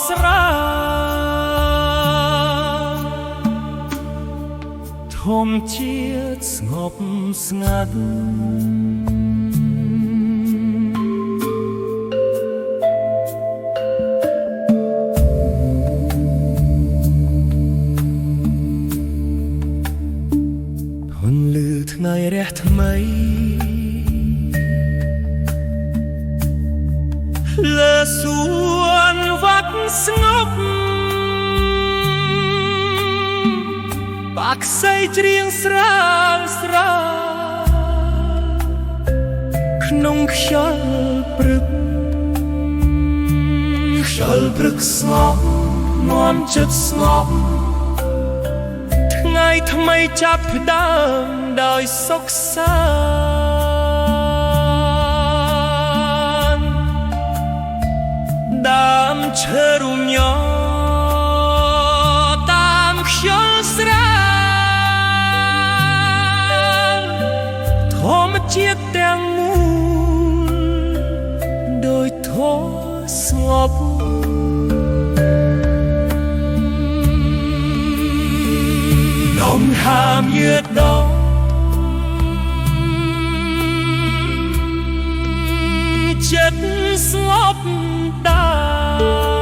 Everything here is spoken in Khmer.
ស្រាធម្មជាតិស្ងប់ស្ងាត់ធនលឺថ្ងៃរះថ្មីលើសួនវត្តស្ងប់បាក់សៃច្រៀងស្រាលស្រាលក្នុងខ្យល់ព្រឹកខ្យល់ព្រឹកស្ងប់នាំចិត្តស្ងប់ថ្ងៃថ្មីចាប់ផ្ដើមដោយសុខសាន្តដើមឈើរំញោតាមខ្យល់ស្រាលធម្មជាតិទាំងមូលដោយធម៌ស្ងប់នំហាមយឺតដងចិត្តស្ងប់ដា